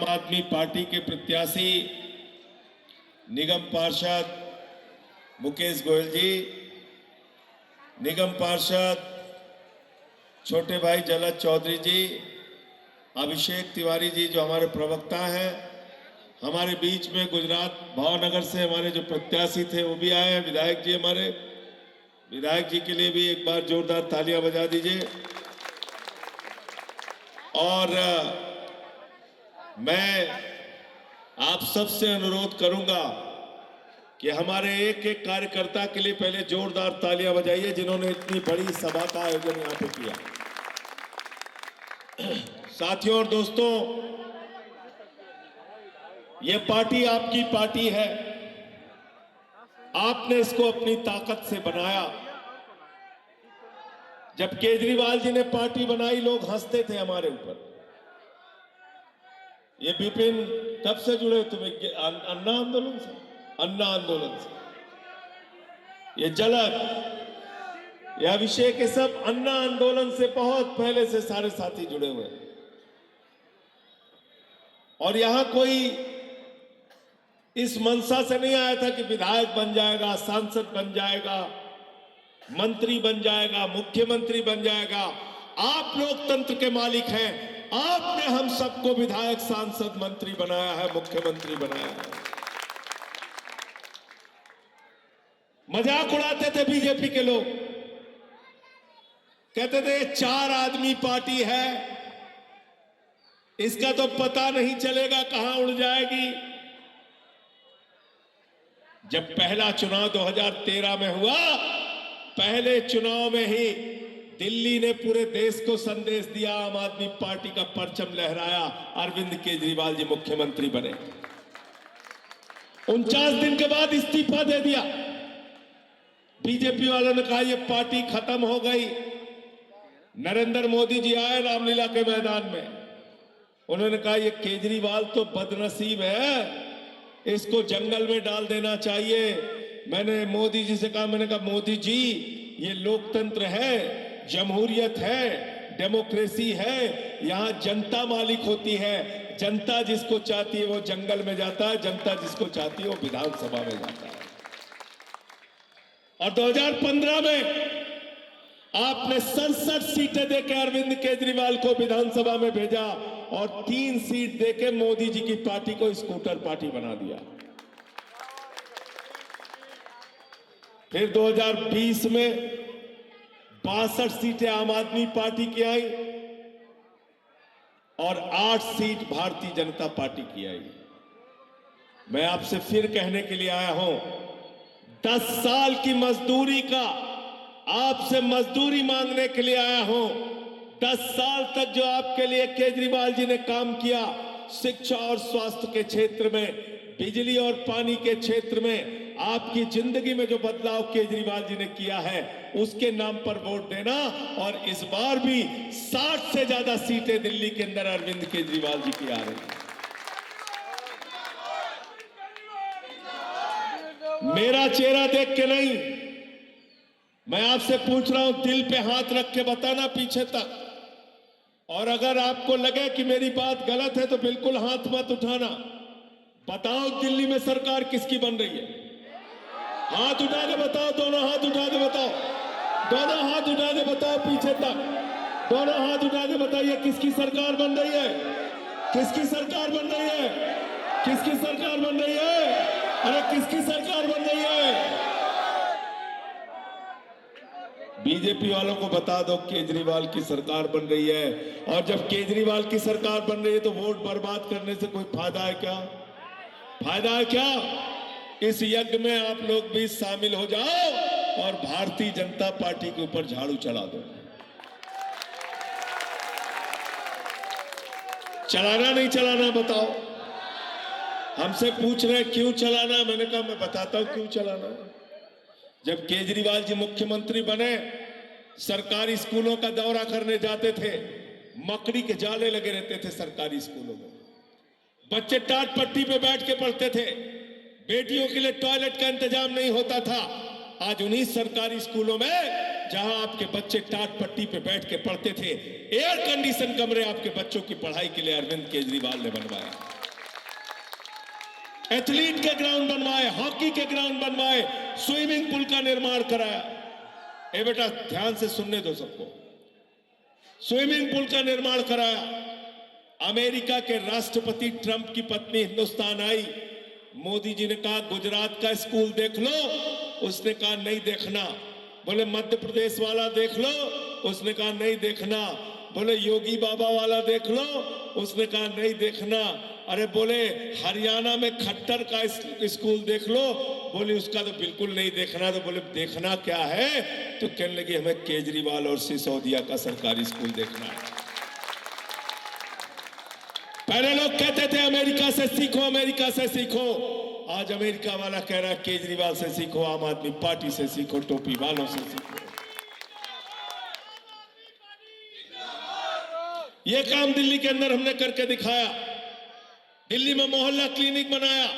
आदमी पार्टी के प्रत्याशी निगम पार्षद मुकेश गोयल जी, निगम पार्षद छोटे भाई जलज चौधरी जी, अभिषेक तिवारी जी जो हमारे प्रवक्ता हैं, हमारे बीच में गुजरात भावनगर से हमारे जो प्रत्याशी थे वो भी आए हैं, विधायक जी, हमारे विधायक जी के लिए भी एक बार जोरदार तालियां बजा दीजिए। और मैं आप सबसे अनुरोध करूंगा कि हमारे एक एक कार्यकर्ता के लिए पहले जोरदार तालियां बजाइए जिन्होंने इतनी बड़ी सभा का आयोजन यहां पे किया। साथियों और दोस्तों, ये पार्टी आपकी पार्टी है, आपने इसको अपनी ताकत से बनाया। जब केजरीवाल जी ने पार्टी बनाई लोग हंसते थे हमारे ऊपर। ये विपिन कब से जुड़े तुम्हें? अन्ना आंदोलन से, अन्ना आंदोलन से। ये जलद, ये अभिषेक, ये सब अन्ना आंदोलन से बहुत पहले से सारे साथी जुड़े हुए हैं। और यहां कोई इस मंशा से नहीं आया था कि विधायक बन जाएगा, सांसद बन जाएगा, मंत्री बन जाएगा, मुख्यमंत्री बन जाएगा। आप लोकतंत्र के मालिक हैं, आपने हम सबको विधायक, सांसद, मंत्री बनाया है, मुख्यमंत्री बनाया है। मजाक उड़ाते थे बीजेपी के लोग, कहते थे 4 आदमी पार्टी है, इसका तो पता नहीं चलेगा कहां उड़ जाएगी। जब पहला चुनाव 2013 में हुआ, पहले चुनाव में ही दिल्ली ने पूरे देश को संदेश दिया, आम आदमी पार्टी का परचम लहराया, अरविंद केजरीवाल जी मुख्यमंत्री बने। 49 दिन के बाद इस्तीफा दे दिया। बीजेपी वालों ने कहा यह पार्टी खत्म हो गई। नरेंद्र मोदी जी आए रामलीला के मैदान में, उन्होंने कहा यह केजरीवाल तो बदनसीब है, इसको जंगल में डाल देना चाहिए। मैंने मोदी जी से कहा, मैंने कहा मोदी जी ये लोकतंत्र है, जमहूरियत है, डेमोक्रेसी है, यहां जनता मालिक होती है। जनता जिसको चाहती है वो जंगल में जाता है, जनता जिसको चाहती है वो विधानसभा में जाता है। और 2015 में आपने 67 सीटें देकर अरविंद केजरीवाल को विधानसभा में भेजा और 3 सीट देकर मोदी जी की पार्टी को स्कूटर पार्टी बना दिया। फिर 2020 में 62 सीटें आम आदमी पार्टी की आई और 8 सीट भारतीय जनता पार्टी की आई। मैं आपसे फिर कहने के लिए आया हूं, 10 साल की मजदूरी का आपसे मजदूरी मांगने के लिए आया हूं। 10 साल तक जो आपके लिए केजरीवाल जी ने काम किया, शिक्षा और स्वास्थ्य के क्षेत्र में, बिजली और पानी के क्षेत्र में, आपकी जिंदगी में जो बदलाव केजरीवाल जी ने किया है, उसके नाम पर वोट देना। और इस बार भी 60 से ज्यादा सीटें दिल्ली के अंदर अरविंद केजरीवाल जी की आ रही है। मेरा चेहरा देख के नहीं, मैं आपसे पूछ रहा हूं, दिल पे हाथ रख के बताना पीछे तक। और अगर आपको लगे कि मेरी बात गलत है तो बिल्कुल हाथ मत उठाना। बताओ दिल्ली में सरकार किसकी बन रही है? हाथ उठा के बताओ, दोनों हाथ उठा के बताओ, दोनों हाथ उठा के बताओ पीछे तक, दोनों हाथ उठा के बताइए किसकी सरकार बन रही है? किसकी सरकार बन रही है? किसकी सरकार बन रही है? अरे किसकी सरकार बन रही है? बीजेपी वालों को बता दो केजरीवाल की सरकार बन रही है। और जब केजरीवाल की सरकार बन रही है तो वोट बर्बाद करने से कोई फायदा है क्या? फायदा है क्या? इस यज्ञ में आप लोग भी शामिल हो जाओ और भारतीय जनता पार्टी के ऊपर झाड़ू चला दो। चलाना नहीं चलाना बताओ। हमसे पूछ रहे क्यों चलाना, मैंने कहा मैं बताता हूं क्यों चलाना। जब केजरीवाल जी मुख्यमंत्री बने, सरकारी स्कूलों का दौरा करने जाते थे, मकड़ी के जाले लगे रहते थे सरकारी स्कूलों में, बच्चे टाट पट्टी पे बैठ के पढ़ते थे, बेटियों के लिए टॉयलेट का इंतजाम नहीं होता था। आज उन्हीं सरकारी स्कूलों में जहां आपके बच्चे टाट पट्टी पे बैठ के पढ़ते थे, एयर कंडीशन कमरे आपके बच्चों की पढ़ाई के लिए अरविंद केजरीवाल ने बनवाया। एथलीट के ग्राउंड बनवाए, हॉकी के ग्राउंड बनवाए, स्विमिंग पूल का निर्माण कराया। ए बेटा ध्यान से सुनने दो सबको। स्विमिंग पूल का निर्माण कराया। अमेरिका के राष्ट्रपति ट्रंप की पत्नी हिंदुस्तान आई, मोदी जी ने कहा गुजरात का स्कूल देख लो, उसने कहा नहीं देखना। बोले मध्य प्रदेश वाला देख लो, उसने कहा नहीं देखना। बोले योगी बाबा वाला देख लो, उसने कहा नहीं देखना। अरे बोले हरियाणा में खट्टर का स्कूल देख लो, बोले उसका तो बिल्कुल नहीं देखना। तो बोले देखना क्या है? तो कहने लगी हमें केजरीवाल और सिसोदिया का सरकारी स्कूल देखना है। पहले लोग कहते थे अमेरिका से सीखो, अमेरिका से सीखो। आज अमेरिका वाला कह रहा है केजरीवाल से सीखो, आम आदमी पार्टी से सीखो, टोपी वालों से सीखो। यह काम दिल्ली के अंदर हमने करके दिखाया। दिल्ली में मोहल्ला क्लिनिक बनाया,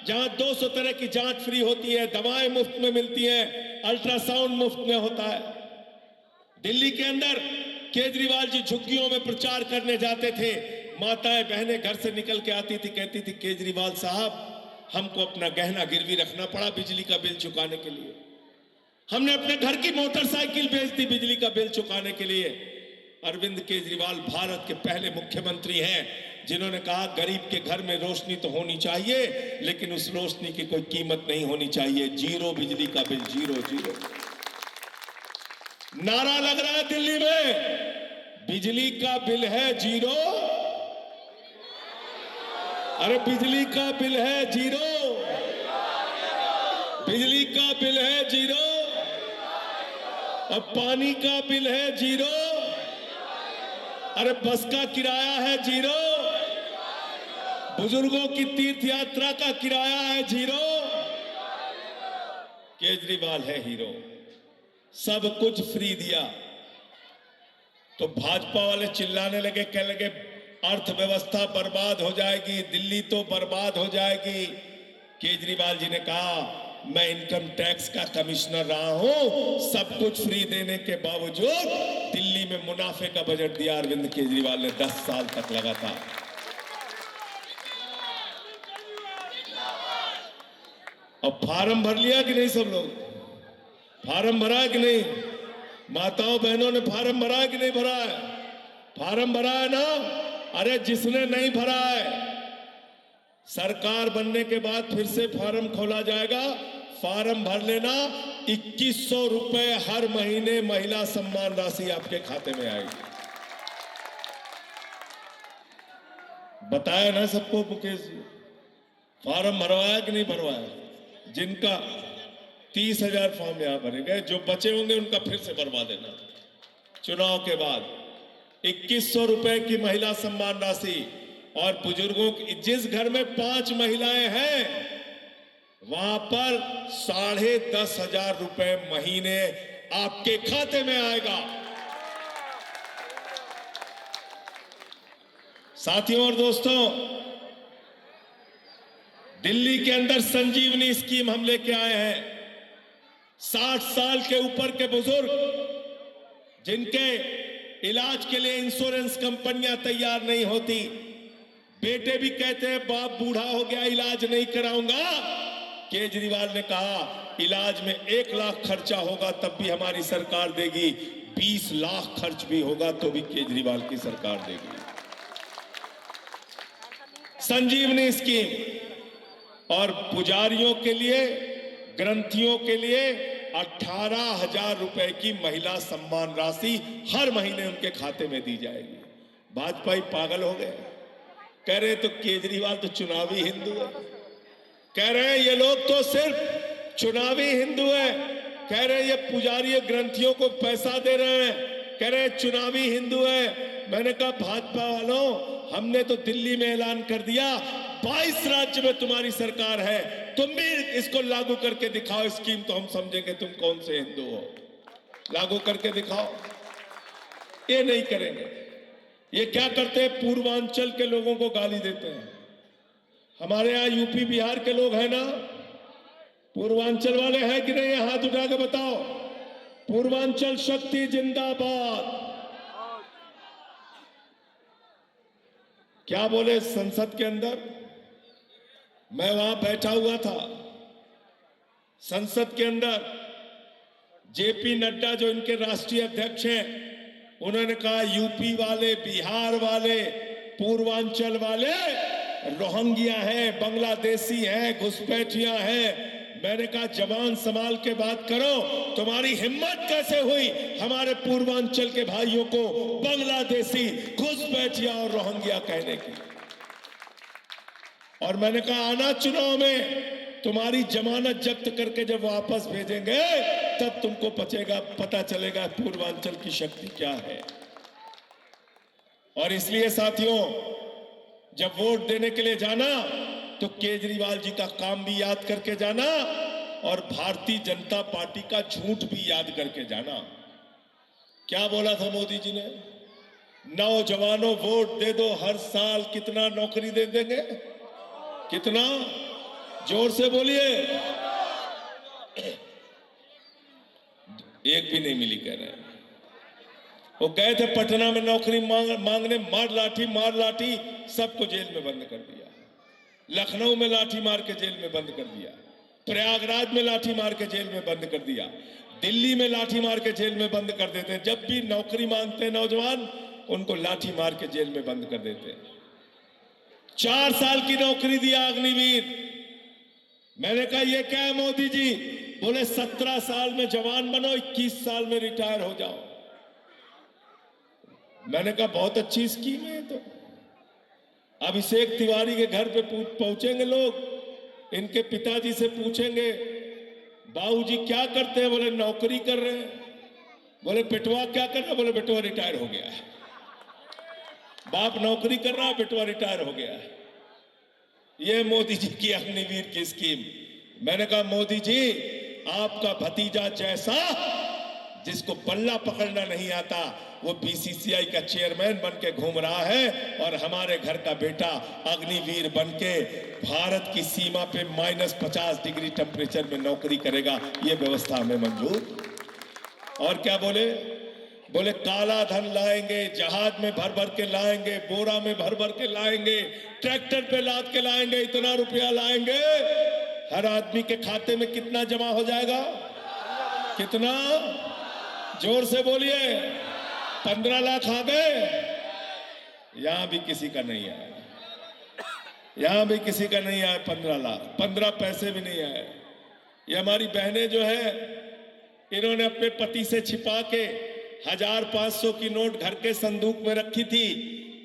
जहां 200 तरह की जांच फ्री होती है, दवाएं मुफ्त में मिलती हैं, अल्ट्रासाउंड मुफ्त में होता है। दिल्ली के अंदर केजरीवाल जी झुग्गियों में प्रचार करने जाते थे, माताएं बहनें घर से निकल के आती थी, कहती थी केजरीवाल साहब हमको अपना गहना गिरवी रखना पड़ा बिजली का बिल चुकाने के लिए, हमने अपने घर की मोटरसाइकिल बेच दी बिजली का बिल चुकाने के लिए। अरविंद केजरीवाल भारत के पहले मुख्यमंत्री हैं जिन्होंने कहा गरीब के घर में रोशनी तो होनी चाहिए, लेकिन उस रोशनी की कोई कीमत नहीं होनी चाहिए। जीरो बिजली का बिल, जीरो जीरो। नारा लग रहा है दिल्ली में, बिजली का बिल है जीरो, अरे बिजली का बिल है जीरो, बिजली का बिल है जीरो, अब पानी का बिल है जीरो, अरे बस का किराया है जीरो, बुजुर्गों की तीर्थ यात्रा का किराया है जीरो। केजरीवाल है हीरो, सब कुछ फ्री दिया। तो भाजपा वाले चिल्लाने लगे, कहने लगे अर्थव्यवस्था बर्बाद हो जाएगी, दिल्ली तो बर्बाद हो जाएगी। केजरीवाल जी ने कहा मैं इनकम टैक्स का कमिश्नर रहा हूं, सब कुछ फ्री देने के बावजूद दिल्ली में मुनाफे का बजट दिया अरविंद केजरीवाल ने 10 साल तक लगातार। अब फार्म भर लिया कि नहीं? सब लोग फार्म भरा है कि नहीं? माताओं बहनों ने फार्म भरा है कि नहीं भरा है? फार्म भरा है ना? अरे जिसने नहीं भरा है, सरकार बनने के बाद फिर से फार्म खोला जाएगा, फार्म भर लेना। 2100 रुपए हर महीने महिला सम्मान राशि आपके खाते में आएगी। बताया ना सबको मुकेश जी? फार्म भरवाया कि नहीं भरवाया? जिनका 30,000 फॉर्म यहां भरे गए, जो बचे होंगे उनका फिर से भरवा देना चुनाव के बाद। 2100 रुपए की महिला सम्मान राशि, और बुजुर्गों की, जिस घर में 5 महिलाएं हैं वहां पर 10,500 रुपए महीने आपके खाते में आएगा। साथियों और दोस्तों, दिल्ली के अंदर संजीवनी स्कीम हम लेके आए हैं। 60 साल के ऊपर के बुजुर्ग जिनके इलाज के लिए इंश्योरेंस कंपनियां तैयार नहीं होती, बेटे भी कहते हैं बाप बूढ़ा हो गया इलाज नहीं कराऊंगा, केजरीवाल ने कहा इलाज में 1 लाख खर्चा होगा तब भी हमारी सरकार देगी, 20 लाख खर्च भी होगा तो भी केजरीवाल की सरकार देगी। संजीवनी स्कीम, और पुजारियों के लिए, ग्रंथियों के लिए 18,000 रुपए की महिला सम्मान राशि हर महीने उनके खाते में दी जाएगी। भाजपा पागल हो गए, कह रहे तो केजरीवाल तो चुनावी हिंदू है, कह रहे हैं ये लोग तो सिर्फ चुनावी हिंदू है, कह रहे हैं ये पुजारी ग्रंथियों को पैसा दे रहे हैं, कह रहे हैं चुनावी हिंदू है। मैंने कहा भाजपा वालों, हमने तो दिल्ली में ऐलान कर दिया 22 राज्य में तुम्हारी सरकार है, तुम भी इसको लागू करके दिखाओ स्कीम, तो हम समझेंगे तुम कौन से हिंदू हो। लागू करके दिखाओ। ये नहीं करेंगे। ये क्या करते हैं? पूर्वांचल के लोगों को गाली देते हैं। हमारे यहां यूपी बिहार के लोग हैं ना, पूर्वांचल वाले हैं कि नहीं? हाथ उठा के बताओ। पूर्वांचल शक्ति जिंदाबाद। क्या बोले संसद के अंदर? मैं वहां बैठा हुआ था संसद के अंदर। जेपी नड्डा जो इनके राष्ट्रीय अध्यक्ष हैं, उन्होंने कहा यूपी वाले, बिहार वाले, पूर्वांचल वाले रोहिंग्या हैं, बांग्लादेशी हैं, घुसपैठियां हैं। मैंने कहा जवान संभाल के बात करो, तुम्हारी हिम्मत कैसे हुई हमारे पूर्वांचल के भाइयों को बांग्लादेशी, घुसपैठिया और रोहिंग्या कहने की। और मैंने कहा आना चुनाव में तुम्हारी जमानत जब्त करके जब वापस भेजेंगे तब तुमको पता चलेगा पूर्वांचल की शक्ति क्या है। और इसलिए साथियों, जब वोट देने के लिए जाना तो केजरीवाल जी का काम भी याद करके जाना और भारतीय जनता पार्टी का झूठ भी याद करके जाना। क्या बोला था मोदी जी ने? नौजवानों वोट दे दो, हर साल कितना नौकरी दे देंगे? कितना? जोर से बोलिए। एक भी नहीं मिली कह रहे हैं। वो गए थे पटना में नौकरी मांगने, मार लाठी सबको जेल में बंद कर दिया। लखनऊ में लाठी मार के जेल में बंद कर दिया, प्रयागराज में लाठी मार के जेल में बंद कर दिया, दिल्ली में लाठी मार के जेल में बंद कर देते हैं। जब भी नौकरी मांगते हैं नौजवान, उनको लाठी मार के जेल में बंद कर देते हैं। 4 साल की नौकरी दिया अग्निवीर। मैंने कहा ये क्या है मोदी जी? बोले 17 साल में जवान बनो, 21 साल में रिटायर हो जाओ। मैंने कहा बहुत अच्छी स्कीम है। तो अभिषेक तिवारी के घर पे पहुंचेंगे लोग, इनके पिताजी से पूछेंगे बाबूजी क्या करते हैं? बोले नौकरी कर रहे हैं। बोले बेटवा क्या कर रहा है? बोले बेटवा रिटायर हो गया है। बाप नौकरी कर रहा है, बेटवा रिटायर हो गया है। ये मोदी जी की अग्निवीर की स्कीम। मैंने कहा मोदी जी, आपका भतीजा जैसा जिसको बल्ला पकड़ना नहीं आता, वो बीसीसीआई का चेयरमैन बन के घूम रहा है, और हमारे घर का बेटा अग्निवीर बन के भारत की सीमा पे -50 डिग्री टेम्परेचर में नौकरी करेगा। ये व्यवस्था हमें मंजूर। और क्या बोले? बोले काला धन लाएंगे, जहाज में भर भर के लाएंगे, बोरा में भर भर के लाएंगे, ट्रैक्टर पे लाद के लाएंगे, इतना रुपया लाएंगे, हर आदमी के खाते में कितना जमा हो जाएगा? कितना? जोर से बोलिए। 15 लाख आ गए। यहां भी किसी का नहीं आया, यहां भी किसी का नहीं आया 15 लाख, 15 पैसे भी नहीं आए। ये हमारी बहनें जो है, इन्होंने अपने पति से छिपा के 1500 की नोट घर के संदूक में रखी थी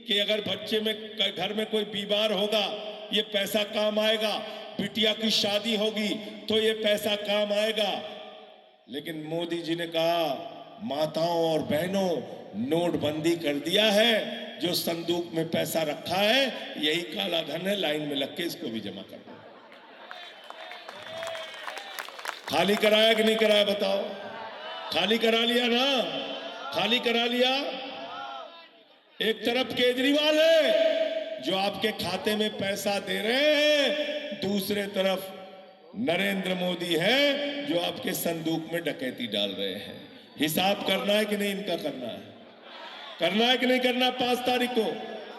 कि अगर बच्चे में घर में कोई बीमार होगा ये पैसा काम आएगा, बिटिया की शादी होगी तो ये पैसा काम आएगा। लेकिन मोदी जी ने कहा माताओं और बहनों, नोटबंदी कर दिया है, जो संदूक में पैसा रखा है यही काला धन है, लाइन में लग के इसको भी जमा कर दो। खाली कराया कि नहीं कराया बताओ? खाली करा लिया ना? खाली करा लिया। एक तरफ केजरीवाल है जो आपके खाते में पैसा दे रहे हैं, दूसरे तरफ नरेंद्र मोदी है जो आपके संदूक में डकैती डाल रहे हैं। हिसाब करना है कि नहीं? इनका करना है, करना है कि नहीं करना? 5 तारीख को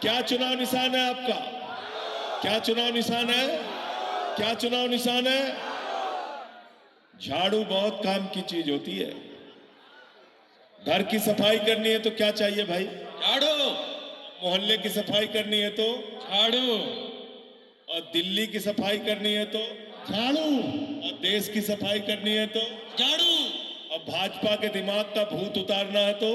क्या चुनाव निशान है आपका? क्या चुनाव निशान है? क्या चुनाव निशान है? झाड़ू बहुत काम की चीज होती है। घर की सफाई करनी है तो क्या चाहिए भाई? झाड़ू। मोहल्ले की सफाई करनी है तो झाड़ू, और दिल्ली की सफाई करनी है तो झाड़ू, और देश की सफाई करनी है तो झाड़ू, और भाजपा के दिमाग का भूत उतारना है तो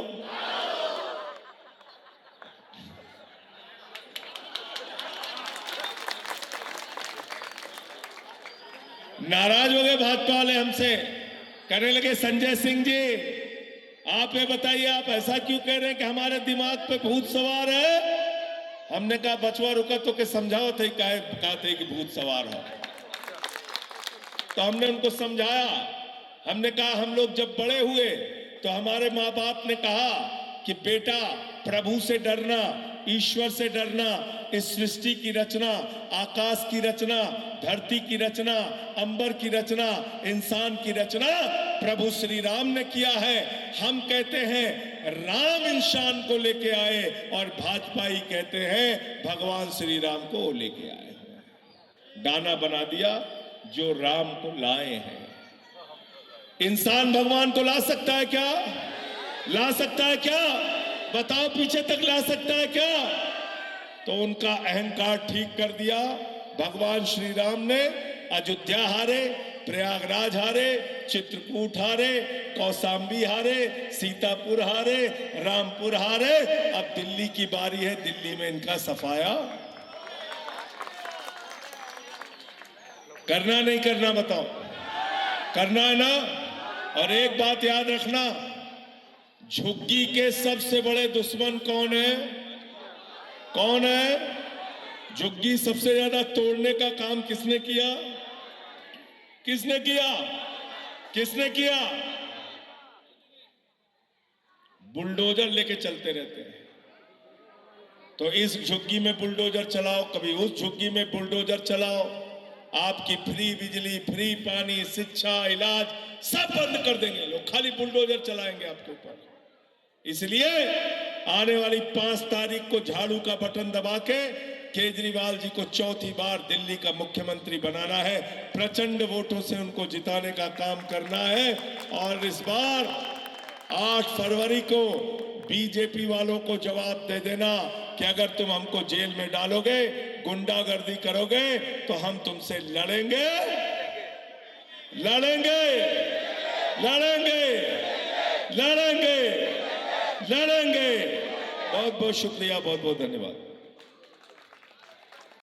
नाराज हो गए भाजपा वाले हमसे, कहने लगे संजय सिंह जी आप ये बताइए, आप ऐसा क्यों कह रहे हैं कि हमारे दिमाग पे भूत सवार है? हमने कहा बचवा रुका तो के समझाओ थे, कहते कि भूत सवार है। तो हमने उनको समझाया। हमने कहा हम लोग जब बड़े हुए तो हमारे माँ बाप ने कहा कि बेटा प्रभु से डरना, ईश्वर से डरना, इस सृष्टि की रचना, आकाश की रचना, धरती की रचना, अंबर की रचना, इंसान की रचना प्रभु श्री राम ने किया है। हम कहते हैं राम इंसान को लेके आए, और भाजपा ही कहते हैं भगवान श्री राम को लेके आए। दाना बना दिया जो राम को लाए हैं। इंसान भगवान को ला सकता है क्या? ला सकता है क्या? बताओ, पीछे तक ला सकता है क्या? तो उनका अहंकार ठीक कर दिया भगवान श्री राम ने। अयोध्या हारे, प्रयागराज हारे, चित्रकूट हारे, कौशाम्बी हारे, सीतापुर हारे, रामपुर हारे। अब दिल्ली की बारी है, दिल्ली में इनका सफाया करना नहीं करना, बताओ। करना है ना? और एक बात याद रखना, झुग्गी के सबसे बड़े दुश्मन कौन है? कौन है? झुग्गी सबसे ज्यादा तोड़ने का काम किसने किया? किसने किया? किसने किया? बुलडोजर लेके चलते रहते हैं। तो इस झुग्गी में बुलडोजर चलाओ, कभी उस झुग्गी में बुलडोजर चलाओ, आपकी फ्री बिजली, फ्री पानी, शिक्षा, इलाज सब बंद कर देंगे लोग, खाली बुलडोजर चलाएंगे आपके ऊपर। इसलिए आने वाली 5 तारीख को झाड़ू का बटन दबा के केजरीवाल जी को चौथी बार दिल्ली का मुख्यमंत्री बनाना है। प्रचंड वोटों से उनको जिताने का काम करना है। और इस बार 8 फरवरी को बीजेपी वालों को जवाब दे देना कि अगर तुम हमको जेल में डालोगे, गुंडागर्दी करोगे, तो हम तुमसे लड़ेंगे, लड़ेंगे, लड़ेंगे, लड़ेंगे, लड़ेंगे। बहुत बहुत शुक्रिया, बहुत बहुत धन्यवाद।